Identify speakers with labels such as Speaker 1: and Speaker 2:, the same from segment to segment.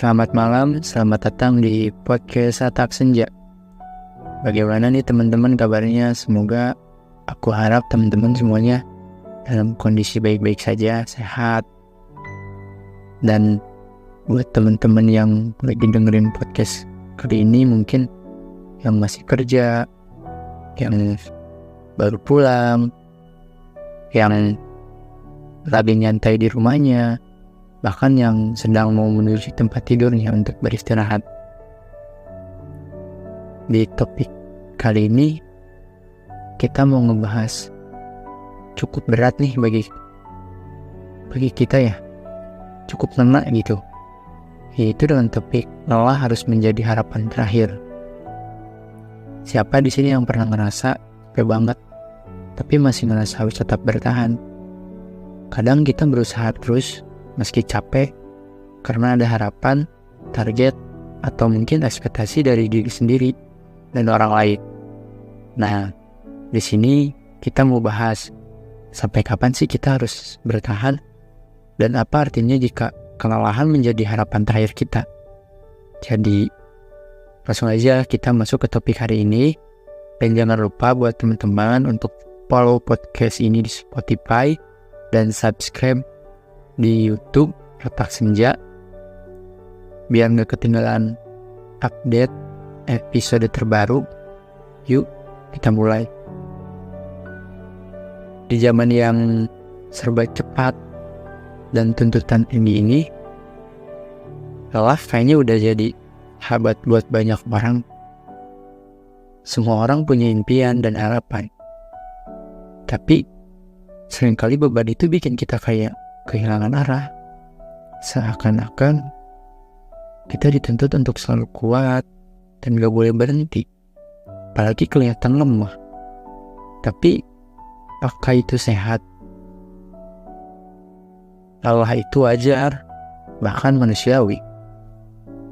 Speaker 1: Selamat malam, selamat datang di podcast Satak Senja. Bagaimana nih teman-teman kabarnya? Semoga aku harap teman-teman semuanya dalam kondisi baik-baik saja, sehat. Dan buat teman-teman yang lagi dengerin podcast kali ini, mungkin yang masih kerja, yang baru pulang, yang lagi nyantai di rumahnya, bahkan yang sedang mau menuju tempat tidurnya untuk beristirahat. Di topik kali ini kita mau ngebahas cukup berat nih bagi kita ya, cukup ngena gitu, yaitu dengan topik lelah harus menjadi harapan terakhir. Siapa di sini yang pernah ngerasa capek banget tapi masih ngerasa harus tetap bertahan? Kadang kita berusaha terus meski capek karena ada harapan, target, atau mungkin ekspektasi dari diri sendiri dan orang lain. Nah, di sini kita mau bahas sampai kapan sih kita harus bertahan dan apa artinya jika kelelahan menjadi harapan terakhir kita. Jadi, langsung aja kita masuk ke topik hari ini. Dan jangan lupa buat teman-teman untuk follow podcast ini di Spotify dan subscribe di YouTube Satak Senja biar gak ketinggalan update episode terbaru. Yuk kita mulai. Di zaman yang serba cepat dan tuntutan tinggi ini, lelah kayaknya udah jadi sahabat buat banyak orang. Semua orang punya impian dan harapan, tapi seringkali beban itu bikin kita kayak kehilangan arah. Seakan-akan kita dituntut untuk selalu kuat dan gak boleh berhenti, apalagi kelihatan lemah. Tapi apakah itu sehat? Lelah itu wajar, bahkan manusiawi.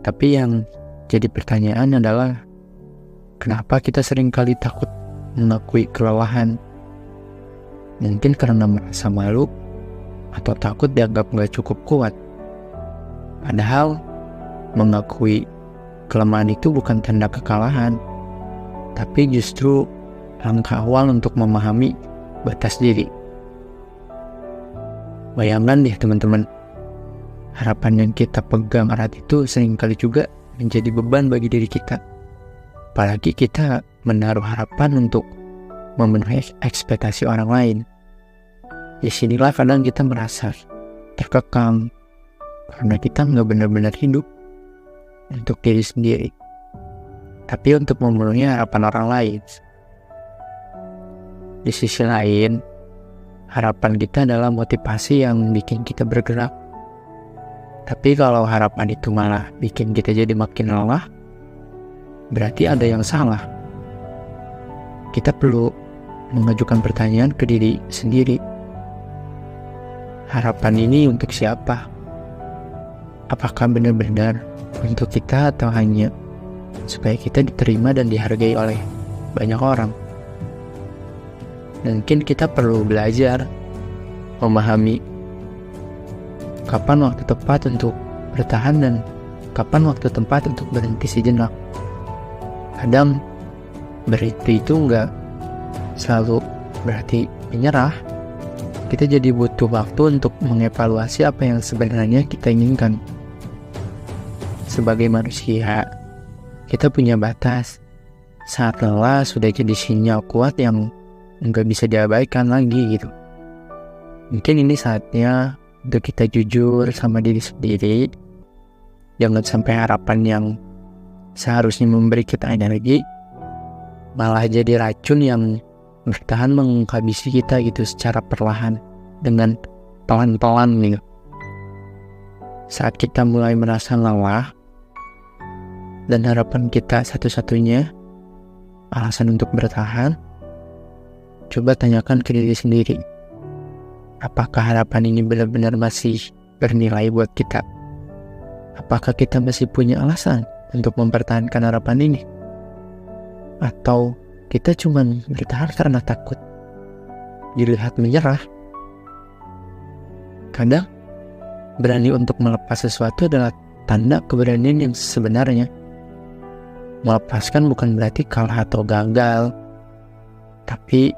Speaker 1: Tapi yang jadi pertanyaan adalah, kenapa kita seringkali takut mengakui kelelahan? Mungkin karena merasa malu atau takut dianggap gak cukup kuat. Padahal mengakui kelemahan itu bukan tanda kekalahan, tapi justru langkah awal untuk memahami batas diri. Bayangkan deh teman-teman, harapan yang kita pegang erat itu seringkali juga menjadi beban bagi diri kita. Apalagi kita menaruh harapan untuk memenuhi ekspektasi orang lain. Di sinilah kadang kita merasa terkekang karena kita nggak benar-benar hidup untuk diri sendiri, tapi untuk memenuhi harapan orang lain. Di sisi lain, harapan kita adalah motivasi yang bikin kita bergerak. Tapi kalau harapan itu malah bikin kita jadi makin lelah, berarti ada yang salah. Kita perlu mengajukan pertanyaan ke diri sendiri. Harapan ini untuk siapa? Apakah benar-benar untuk kita atau hanya supaya kita diterima dan dihargai oleh banyak orang? Dan mungkin kita perlu belajar memahami kapan waktu tepat untuk bertahan dan kapan waktu tepat untuk berhenti sejenak. Kadang berhenti itu enggak selalu berarti menyerah. Kita jadi butuh waktu untuk mengevaluasi apa yang sebenarnya kita inginkan. Sebagai manusia, kita punya batas. Saat lelah sudah jadi sinyal kuat yang enggak bisa diabaikan lagi gitu. Mungkin ini saatnya untuk kita jujur sama diri sendiri. Jangan sampai harapan yang seharusnya memberi kita energi malah jadi racun yang bertahan menghabisi kita gitu secara perlahan dengan pelan-pelan gitu. Saat kita mulai merasa lelah dan harapan kita satu-satunya alasan untuk bertahan, coba tanyakan ke diri sendiri, apakah harapan ini benar-benar masih bernilai buat kita? Apakah kita masih punya alasan untuk mempertahankan harapan ini? Atau kita cuma bertahan karena takut dilihat menyerah? Kadang berani untuk melepas sesuatu adalah tanda keberanian yang sebenarnya. Melepaskan bukan berarti kalah atau gagal, tapi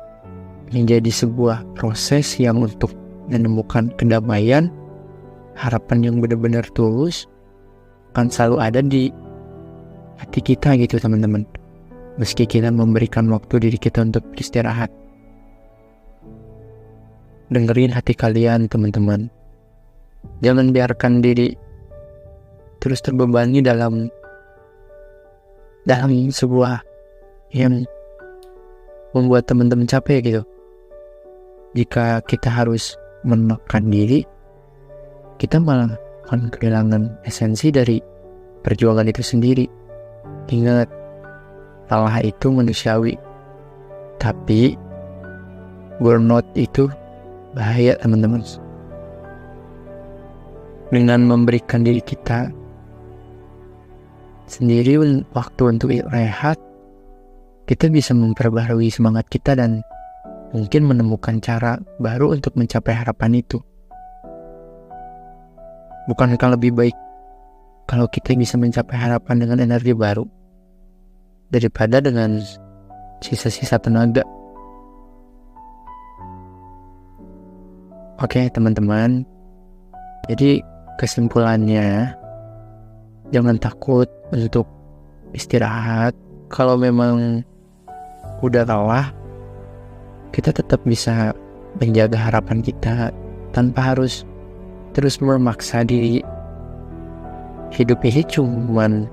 Speaker 1: menjadi sebuah proses yang untuk menemukan kedamaian, harapan yang benar-benar tulus akan selalu ada di hati kita gitu teman-teman. Meski kita memberikan waktu diri kita untuk beristirahat. Dengerin hati kalian teman-teman. Jangan biarkan diri terus terbebani dalam sebuah yang membuat teman-teman capek gitu. Jika kita harus menekan diri, kita malah akan kehilangan esensi dari perjuangan itu sendiri. Ingat, lelah itu manusiawi, tapi burnout itu bahaya teman-teman. Dengan memberikan diri kita sendiri waktu untuk rehat, kita bisa memperbaharui semangat kita dan mungkin menemukan cara baru untuk mencapai harapan itu. Bukankah lebih baik kalau kita bisa mencapai harapan dengan energi baru daripada dengan sisa-sisa tenaga? Oke teman-teman, jadi kesimpulannya, jangan takut untuk istirahat. Kalau memang udah lelah, kita tetap bisa menjaga harapan kita tanpa harus terus memaksa diri. Hidup ini cuman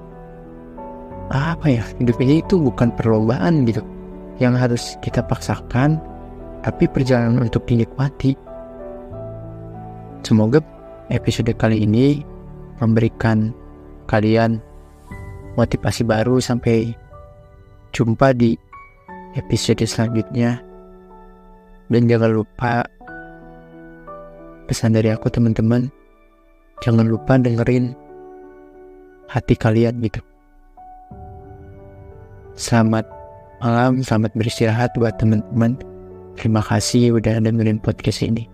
Speaker 1: hidup ini itu bukan perlombaan gitu yang harus kita paksakan, tapi perjalanan untuk dinikmati. Semoga episode kali ini memberikan kalian motivasi baru. Sampai jumpa di episode selanjutnya. Dan jangan lupa, pesan dari aku teman-teman, jangan lupa dengerin hati kalian gitu. Selamat malam, selamat beristirahat buat teman-teman. Terima kasih udah dengerin podcast ini.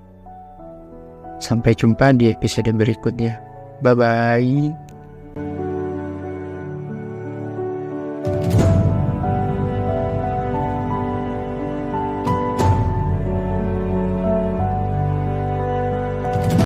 Speaker 1: Sampai jumpa di episode berikutnya. Bye-bye.